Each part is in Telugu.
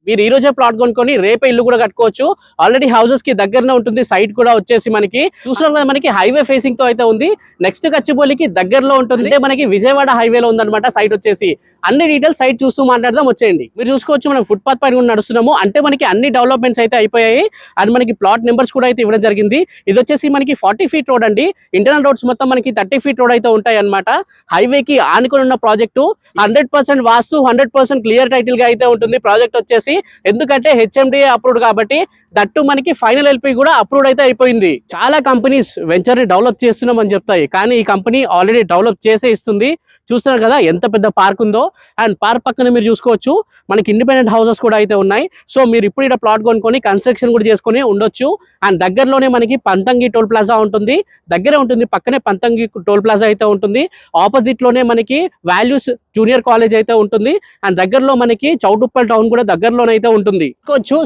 మీరు ఈ రోజే ప్లాట్ కొనుక్కొని రేపే ఇల్లు కూడా కట్టుకోవచ్చు. ఆల్రెడీ హౌసెస్ కి దగ్గరనే ఉంటుంది. సైట్ కూడా వచ్చేసి మనకి చూస్తున్నారు కదా, మనకి హైవే ఫేసింగ్ తో అయితే ఉంది. నెక్స్ట్ గచ్చిబౌలికి దగ్గరలో ఉంటుంది. మనకి విజయవాడ హైవేలో ఉందన్నమాట సైట్ వచ్చేసి. అన్ని డీటెయిల్స్ సైట్ చూస్తూ మాట్లాడదాం, వచ్చేయండి. మీరు చూసుకోవచ్చు మనం ఫుట్పాత్ పైన నడుస్తున్నాము. అంటే మనకి అన్ని డెవలప్మెంట్స్ అయితే అయిపోయాయి. అండ్ మనకి ప్లాట్ నెంబర్స్ కూడా అయితే ఇవ్వడం జరిగింది. ఇది వచ్చేసి మనకి 40 ఫీట్ రోడ్ అండి. ఇంటర్నల్ రోడ్స్ మొత్తం మనకి 30 ఫీట్ రోడ్ అయితే ఉంటాయి అనమాట. హైవేకి ఆనుకొని ఉన్న ప్రాజెక్టు 100% వాస్తు, 100% క్లియర్ టైటిల్ గా అయితే ఉంటుంది ప్రాజెక్ట్ వచ్చేసి. ఎందుకంటే హెచ్ఎండిఏ అప్రూవ్డ్ కాబట్టి, దట్టు మనకి ఫైనల్ ఎల్పీ కూడా అప్రూవ్డ్ అయితే అయిపోయింది. చాలా కంపెనీస్ వెంచర్ ని డెవలప్ చేస్తున్నాం అని చెప్తాయి, కానీ ఈ కంపెనీ ఆల్రెడీ డెవలప్ చేసే ఇస్తుంది. చూస్తున్నారు కదా ఎంత పెద్ద పార్క్ ఉందో. అండ్ పార్క్ పక్కన మీరు చూసుకోవచ్చు మనకి ఇండిపెండెంట్ హౌసెస్ కూడా అయితే ఉన్నాయి. సో మీరు ఇప్పుడు ఇక్కడ ప్లాట్ కొనుక్కొని కన్స్ట్రక్షన్ కూడా చేసుకొని ఉండొచ్చు. అండ్ దగ్గరలోనే మనకి పంతంగి టోల్ ప్లాజా ఉంటుంది, దగ్గరే ఉంటుంది. పక్కనే పంతంగి టోల్ ప్లాజా అయితే ఉంటుంది. ఆపోజిట్ లోనే మనకి వాల్యూస్ జూనియర్ కాలేజ్ అయితే ఉంటుంది. అండ్ దగ్గరలో మనకి చౌటుప్పల్ టౌన్ కూడా దగ్గరలోనైతే ఉంటుంది.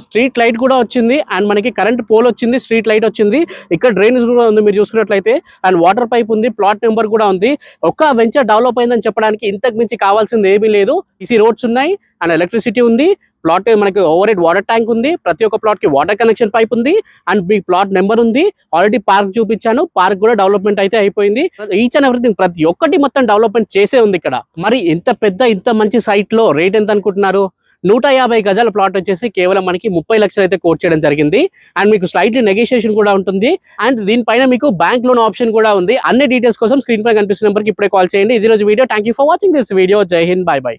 స్ట్రీట్ లైట్ కూడా వచ్చింది. అండ్ మనకి కరెంట్ పోల్ వచ్చింది, స్ట్రీట్ లైట్ వచ్చింది. ఇక్కడ డ్రైనేజ్ కూడా ఉంది మీరు చూసుకున్నట్లయితే. అండ్ వాటర్ పైప్ ఉంది, ప్లాట్ నెంబర్ కూడా ఉంది. ఒక్క వెంచర్ డెవలప్ అయిందని చెప్పడానికి ఇంతకు మించి కావాల్సింది ఏమీ లేదు. ఈసీ రోడ్స్ ఉన్నాయి, అండ్ ఎలక్ట్రిసిటీ ఉంది. ప్లాట్ మనకి ఓవర్ హెడ్ వాటర్ ట్యాంక్ ఉంది. ప్రతి ఒక్క ప్లాట్ కి వాటర్ కనెక్షన్ పైప్ ఉంది. అండ్ మీ ప్లాట్ నెంబర్ ఉంది. ఆల్రెడీ పార్క్ చూపించాను, పార్క్ కూడా డెవలప్మెంట్ అయితే అయిపోయింది. ఈచ్ అండ్ ఎవ్రీథింగ్ ప్రతి ఒక్కటి మొత్తం డెవలప్మెంట్ చేసే ఉంది ఇక్కడ. మరి ఇంత పెద్ద ఇంత మంచి సైట్ లో రేట్ ఎంత అనుకుంటున్నారు? 150 గజాల ప్లాట్ వచ్చేసి కేవలం మనకి 30 లక్షలు అయితే కోట్ చేయడం జరిగింది. అండ్ మీకు స్లైట్లీ నెగోషియేషన్ కూడా ఉంటుంది. అండ్ దీనిపైన మీకు బ్యాంక్ లోన్ ఆప్షన్ కూడా ఉంది. అన్ని డీటెయిల్స్ కోసం స్క్రీన్ పై కనిపిస్తున్న నెంబర్కి ఇప్పుడే కాల్ చేయండి. ఇది రోజు video. Thank you for watching this video. జై హింద్, బై బై.